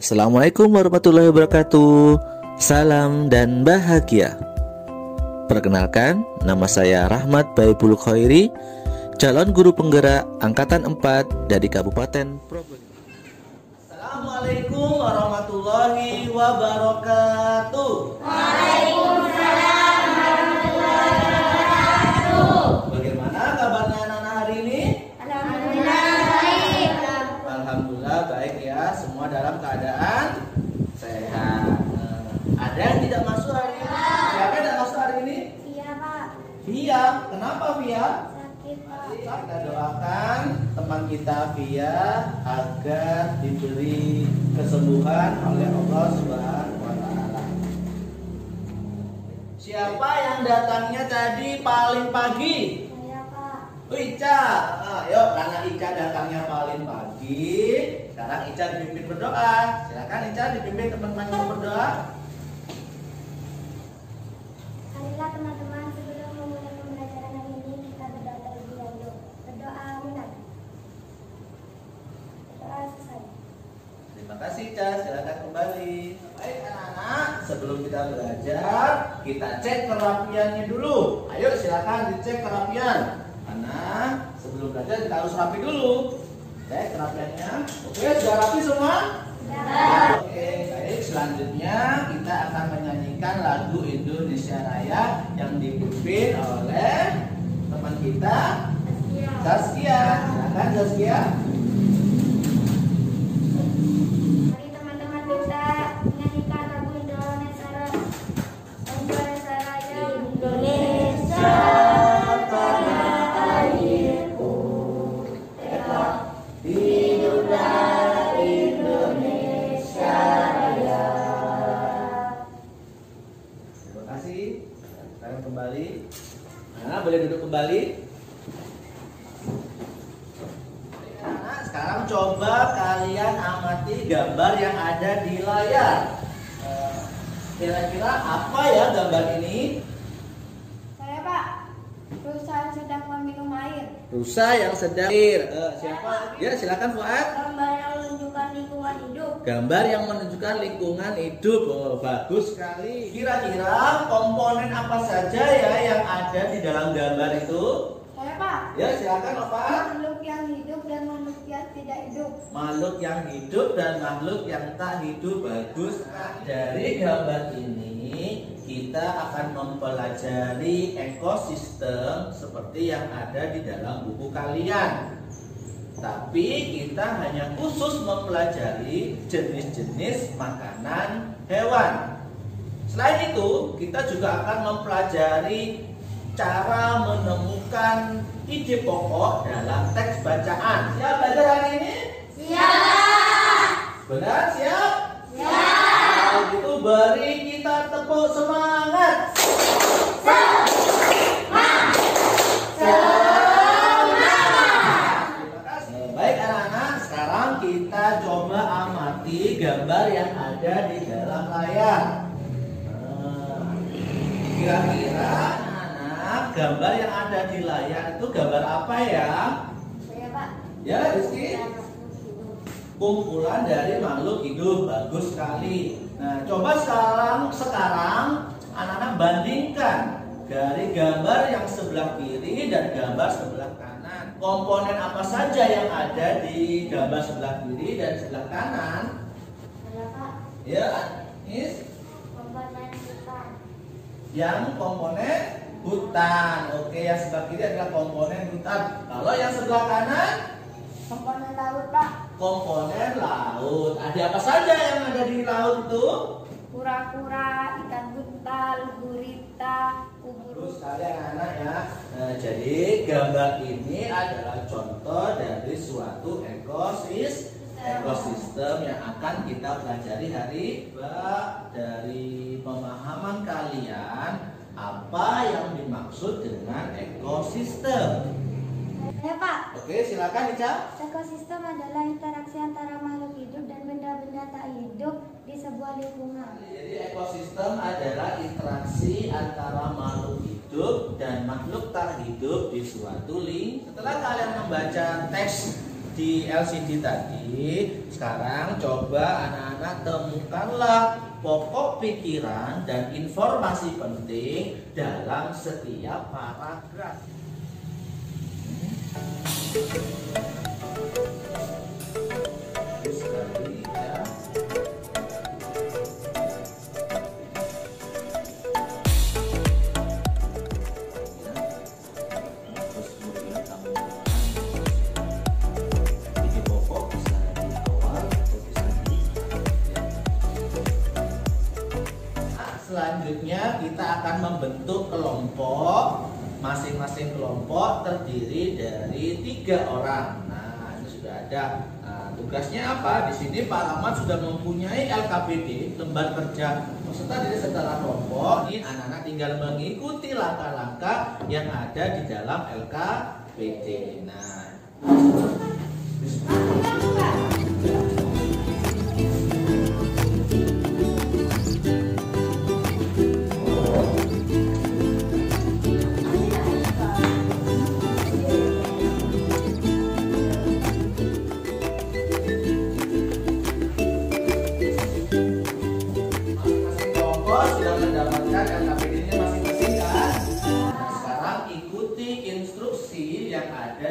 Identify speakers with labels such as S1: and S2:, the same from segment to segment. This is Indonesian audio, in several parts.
S1: Assalamualaikum warahmatullahi wabarakatuh. Salam dan bahagia. Perkenalkan, nama saya Rahmat Baibul Khairi, calon guru penggerak Angkatan 4 dari Kabupaten Probolinggo.
S2: Assalamualaikum warahmatullahi wabarakatuh.
S3: Waalaikumsalam warahmatullahi wabarakatuh.
S2: Bagaimana kabarnya anak-anak hari ini?
S3: Alhamdulillah baik.
S2: Alhamdulillah baik ya, semua dalam keadaan sehat. Ada yang tidak masuk hari ini? Siapa yang tidak masuk hari ini?
S3: Iya Pak.
S2: Via. Kenapa Via?
S3: Sakit Pak.
S2: Kita doakan teman kita Via agar diberi kesembuhan oleh Allah Subhanahu wa Ta'ala. Siapa yang datangnya tadi paling pagi?
S3: Iya Pak.
S2: Ica. Ayo, karena Ica datangnya paling pagi, sekarang Ica dipimpin berdoa. Silakan Ica dipimpin teman-teman berdoa.
S3: Marilah teman-teman, sebelum memulai pembelajaran hari ini kita berdoa terlebih dahulu. Berdoa mulai. Berdoa selesai.
S2: Terima kasih Ica, silakan kembali. Baik anak-anak, sebelum kita belajar, kita cek kerapiannya dulu. Ayo silakan dicek kerapian. Karena sebelum belajar kita harus rapi dulu. Cek kerapiannya. Oke, sudah rapi semua? Oke, baik. Selanjutnya kita akan menyanyikan lagu Indonesia Raya yang dipimpin oleh teman kita Zaskia. Silakan Zaskia.
S3: Mari teman-teman kita menyanyikan lagu Indonesia Raya. Indonesia Raya. Indonesia tanah airku, tegak hiduplah Indonesia Raya.
S2: Terima kasih. Sekarang kembali. Nah, boleh duduk kembali. Nah, sekarang coba kalian amati gambar yang ada di layar. Kira-kira apa ya gambar ini?
S3: Saya Pak, perusahaan sedang meminum air.
S2: Rusa yang sedang siapa? Ya, silakan Fuad.
S3: Gambar yang menunjukkan lingkungan hidup.
S2: Gambar yang menunjukkan lingkungan hidup. Oh, bagus sekali. Kira-kira komponen apa saja ya yang ada di dalam gambar itu?
S3: Saya Pak,
S2: Ya, silakan Pak.
S3: makhluk yang hidup dan makhluk yang tidak hidup.
S2: Makhluk yang hidup dan makhluk yang tak hidup. Bagus. Dari gambar ini kita akan mempelajari ekosistem seperti yang ada di dalam buku kalian. Tapi kita hanya khusus mempelajari jenis-jenis makanan hewan. Selain itu, kita juga akan mempelajari cara menemukan ide pokok dalam teks bacaan. Siap belajar hari ini?
S3: Siap.
S2: Benar? Siap?
S3: Siap.
S2: Kalau gitu beri kita tepuk semangat. Terima kasih. Baik anak-anak, sekarang kita coba amati gambar yang ada di dalam layar. Kira-kira anak-anak, gambar yang ada di layar itu gambar apa ya?
S3: Saya Pak.
S2: Ya, Rizky? Kumpulan dari makhluk hidup. Bagus sekali. Nah, coba sekarang anak-anak bandingkan dari gambar yang sebelah kiri dan gambar sebelah kanan. Komponen apa saja yang ada di gambar sebelah kiri dan sebelah kanan?
S3: Saya Pak.
S2: Ya, Anis.
S3: Komponen hutan.
S2: Yang komponen hutan. Oke, yang sebelah kiri adalah komponen hutan. Kalau yang sebelah kanan,
S3: Komponen laut Pak.
S2: komponen laut. Ada apa saja yang ada di laut itu?
S3: Kura-kura, ikan buntal, gurita,
S2: Terus
S3: ubur.
S2: sekali anak-anak ya. Nah, jadi gambar ini adalah contoh dari suatu ekosistem yang akan kita pelajari hari dari pemahaman kalian apa yang dimaksud dengan ekosistem.
S3: Ya Pak.
S2: Oke, silakan Ica.
S3: Ekosistem adalah interaksi antara makhluk hidup dan benda-benda tak hidup di sebuah lingkungan.
S2: Jadi ekosistem adalah interaksi antara makhluk hidup dan makhluk tak hidup di suatu lingkungan. Setelah kalian membaca teks di LCD tadi, sekarang coba anak-anak temukanlah pokok pikiran dan informasi penting dalam setiap paragraf. Sekali ya. Selanjutnya kita akan membentuk kelompok. Masing-masing kelompok terdiri dari 3 orang. Nah, ini sudah ada. Nah, tugasnya apa? Di sini Pak Rahmat sudah mempunyai LKPD, lembar kerja peserta didik secara kelompok. Ini anak-anak tinggal mengikuti langkah-langkah yang ada di dalam LKPD. Nah,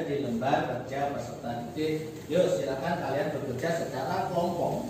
S2: di lembar kerja peserta didik. Yuk, silakan kalian bekerja secara kelompok.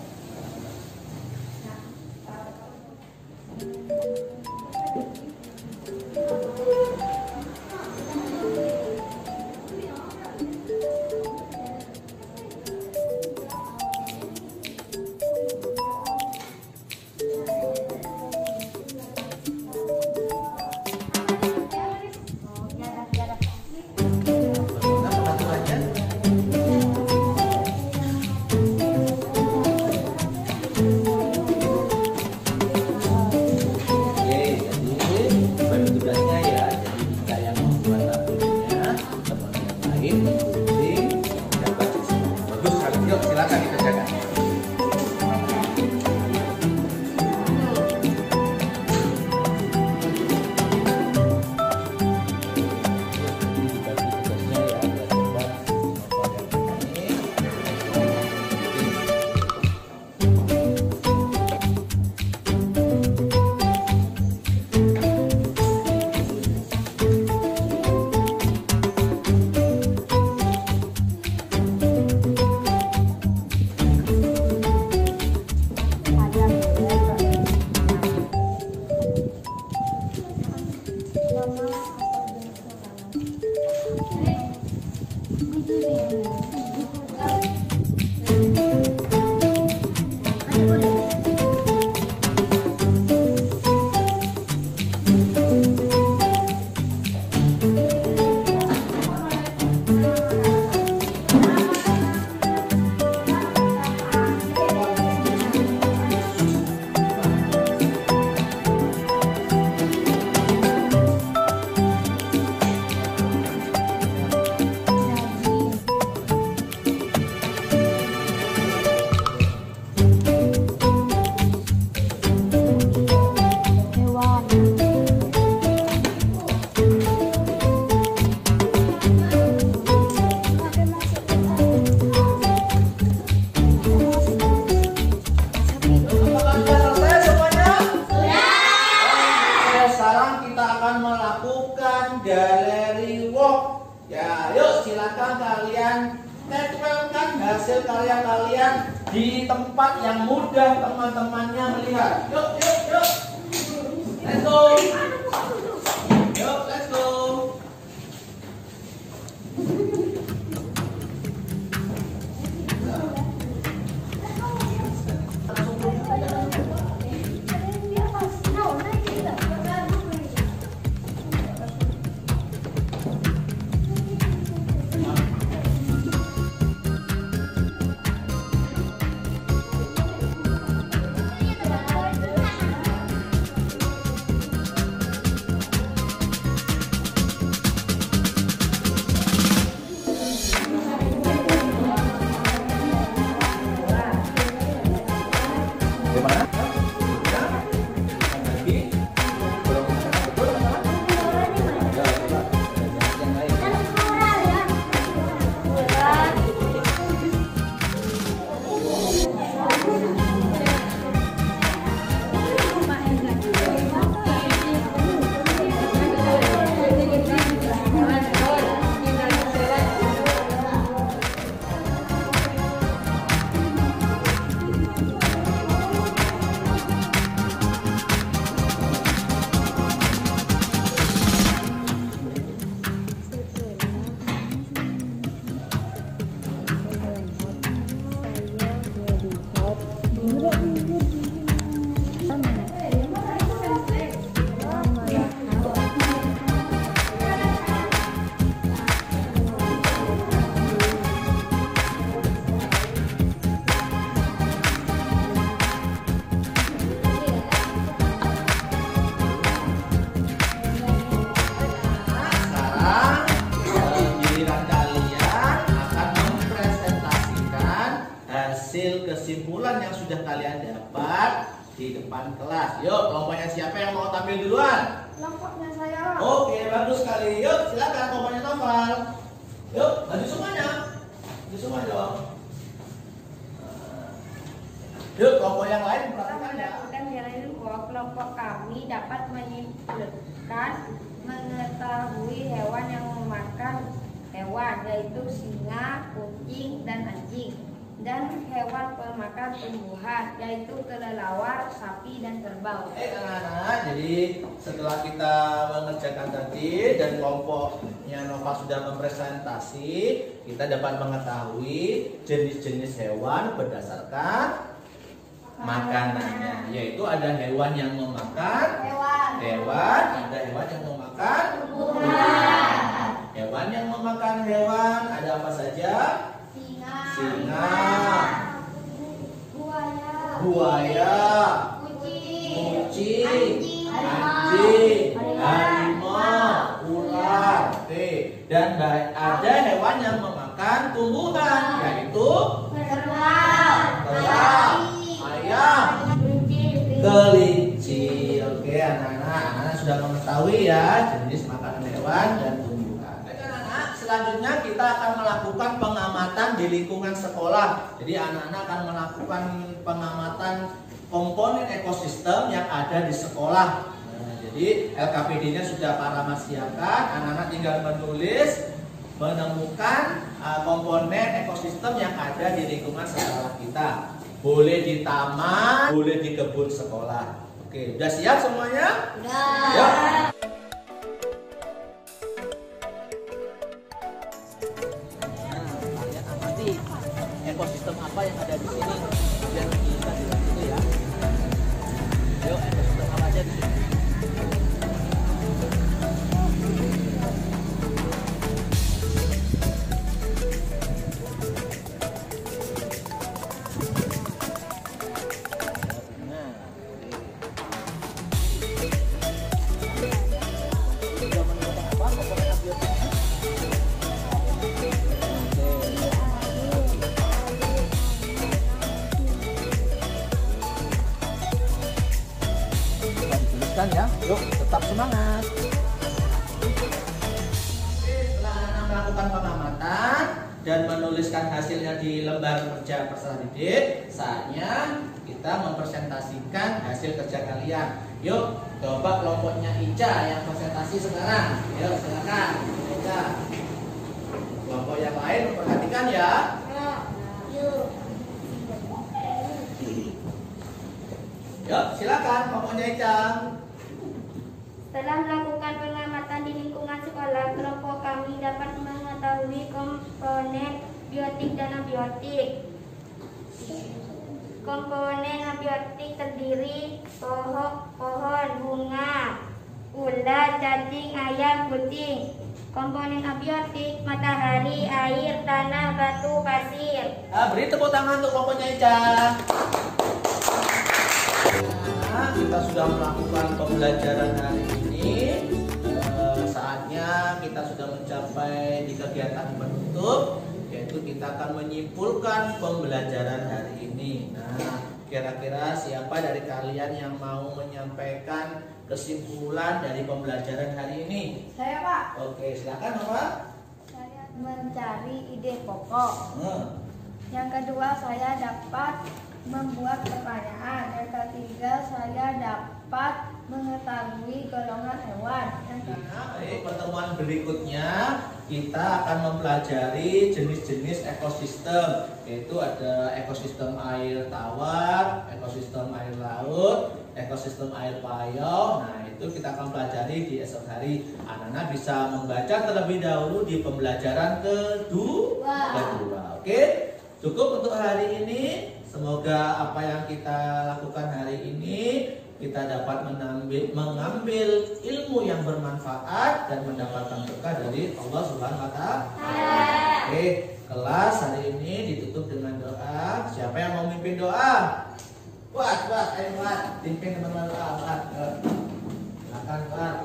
S2: Galeri walk. Ya, yuk silakan kalian tempelkan hasil karya kalian di tempat yang mudah teman-temannya melihat. Yuk, yuk, yuk. Let's go. Yuk, let's go. sudah kalian dapat di depan kelas. Yuk, kelompoknya siapa yang mau tampil duluan?
S3: Kelompoknya saya.
S2: Oke, bagus sekali. Yuk, silakan kelompoknya Noval. Yuk, maju semuanya. Maju semua dong. Yuk, kelompok yang lain perhatikan ya.
S3: Melakukan hal ini bahwa kelompok kami dapat menyimpulkan mengetahui hewan yang memakan hewan, yaitu singa, kucing, dan anjing, dan hewan pemakan tumbuhan, yaitu kelelawar, sapi, dan kerbau.
S2: Anak-anak, jadi setelah kita mengerjakan tadi dan kelompoknya Nova sudah mempresentasi, kita dapat mengetahui jenis-jenis hewan berdasarkan makanannya, yaitu ada hewan yang memakan hewan, ada hewan yang memakan tumbuhan. Hewan yang memakan hewan ada apa saja? Singa, buaya, kucing, anjing, harimau, ular. Oke. Dan ada hewan yang memakan tumbuhan, yaitu kerak, ayam, kelinci. Oke, anak-anak sudah mengetahui ya jenis makanan hewan dan tumbuhan. Baik anak-anak, selanjutnya kita akan melakukan pengamatan di lingkungan sekolah. Jadi anak-anak akan melakukan pengamatan komponen ekosistem yang ada di sekolah. Nah, jadi LKPD-nya sudah Pak Rama siapkan. Anak-anak tinggal menemukan komponen ekosistem yang ada di lingkungan sekolah kita. Boleh di taman, boleh di kebun sekolah. Oke, udah siap semuanya?
S3: Udah.
S2: Yuk.
S1: Kalian amati ekosistem apa yang ada di sini biar kita lihat itu ya. Yuk, ekosistem apa aja di sini? Ya, yuk tetap semangat.
S2: Setelah anak melakukan pengamatan dan menuliskan hasilnya di lembar kerja peserta didik, saatnya kita mempresentasikan hasil kerja kalian. Yuk, coba kelompoknya Ica yang presentasi sekarang. Yuk, silakan. Ica. Kelompok yang lain perhatikan ya. Yuk, silakan kelompoknya Ica.
S3: Setelah melakukan pengamatan di lingkungan sekolah, kelompok kami dapat mengetahui komponen biotik dan abiotik. Komponen abiotik terdiri pohon, bunga, ulat, cacing, ayam, kucing. Komponen abiotik matahari, air, tanah, batu, pasir.
S2: Beri tepuk tangan untuk kelompoknya Ica. Nah, kita sudah melakukan pembelajaran hari ini. Saatnya kita sudah mencapai di kegiatan penutup, yaitu kita akan menyimpulkan pembelajaran hari ini. Nah, kira-kira siapa dari kalian yang mau menyampaikan kesimpulan dari pembelajaran hari ini?
S3: Saya, Pak.
S2: Oke, silakan Pak.
S3: Saya mencari ide pokok. Yang kedua, saya dapat membuat pertanyaan. Yang ketiga, saya dapat mengetahui golongan hewan.
S2: Baik, pertemuan berikutnya kita akan mempelajari jenis-jenis ekosistem, yaitu ada ekosistem air tawar, ekosistem air laut, ekosistem air payau. Nah, itu kita akan pelajari di esok hari. Anak-anak bisa membaca terlebih dahulu di pembelajaran kedua. Oke, cukup untuk hari ini. Semoga apa yang kita lakukan hari ini kita dapat mengambil ilmu yang bermanfaat dan mendapatkan berkah dari Allah Subhanahu wa Ta'ala. Oke, kelas hari ini ditutup dengan doa. Siapa yang mau mimpin doa? Buat, ayo buat, pimpin teman-teman doa. Silakan buat.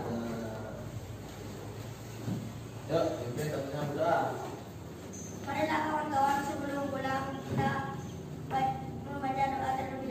S2: Yuk, pimpin teman-teman berdoa.
S3: Pada kawan-kawan sebelum pulang kita membaca doa terlebih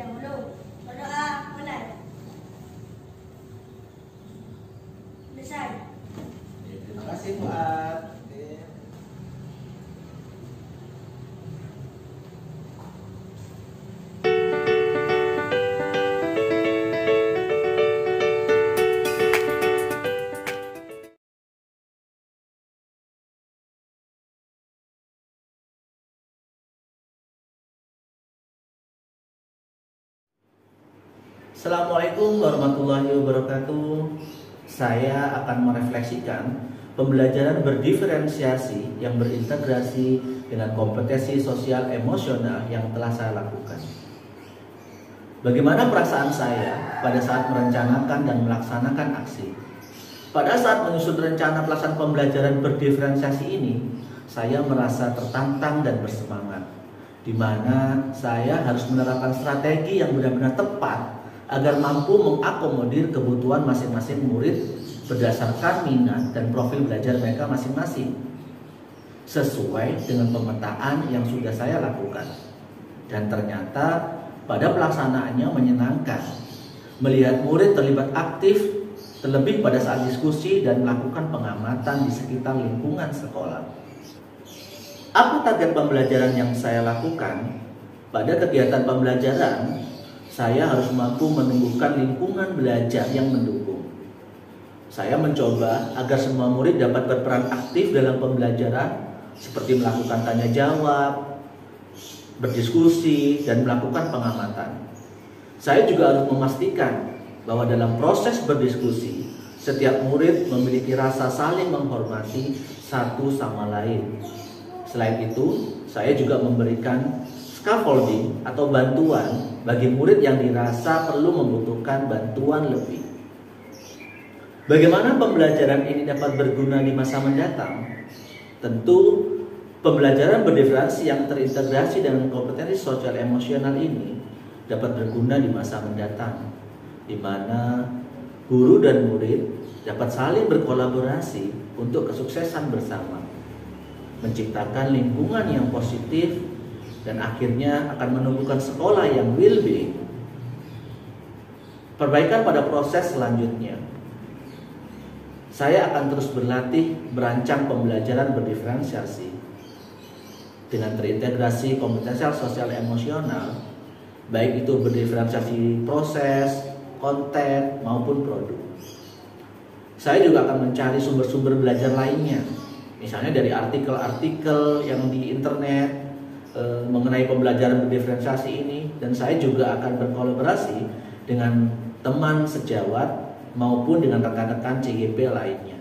S2: Assalamualaikum warahmatullahi wabarakatuh. Saya akan merefleksikan pembelajaran berdiferensiasi yang berintegrasi dengan kompetensi sosial emosional yang telah saya lakukan. Bagaimana perasaan saya pada saat merencanakan dan melaksanakan aksi? Pada saat menyusun rencana pelaksanaan pembelajaran berdiferensiasi ini, saya merasa tertantang dan bersemangat, di mana saya harus menerapkan strategi yang benar-benar tepat agar mampu mengakomodir kebutuhan masing-masing murid berdasarkan minat dan profil belajar mereka masing-masing, sesuai dengan pemetaan yang sudah saya lakukan. Dan ternyata pada pelaksanaannya menyenangkan, melihat murid terlibat aktif, terlebih pada saat diskusi dan melakukan pengamatan di sekitar lingkungan sekolah. Apa target pembelajaran yang saya lakukan? Pada kegiatan pembelajaran, saya harus mampu menumbuhkan lingkungan belajar yang mendukung. Saya mencoba agar semua murid dapat berperan aktif dalam pembelajaran, seperti melakukan tanya jawab, berdiskusi, dan melakukan pengamatan. Saya juga harus memastikan bahwa dalam proses berdiskusi, setiap murid memiliki rasa saling menghormati satu sama lain. Selain itu, saya juga memberikan scaffolding atau bantuan bagi murid yang dirasa perlu membutuhkan bantuan lebih. Bagaimana pembelajaran ini dapat berguna di masa mendatang? Tentu, pembelajaran berdiferensiasi yang terintegrasi dengan kompetensi sosial emosional ini dapat berguna di masa mendatang, di mana guru dan murid dapat saling berkolaborasi untuk kesuksesan bersama, menciptakan lingkungan yang positif, dan akhirnya akan menumbuhkan sekolah yang well-being. Perbaikan pada proses selanjutnya. Saya akan terus berlatih merancang pembelajaran berdiferensiasi dengan terintegrasi kompetensi sosial emosional, baik itu berdiferensiasi proses, konten, maupun produk. Saya juga akan mencari sumber-sumber belajar lainnya, misalnya dari artikel-artikel yang di internet mengenai pembelajaran berdiferensiasi ini, dan saya juga akan berkolaborasi dengan teman sejawat maupun dengan rekan-rekan CGP lainnya.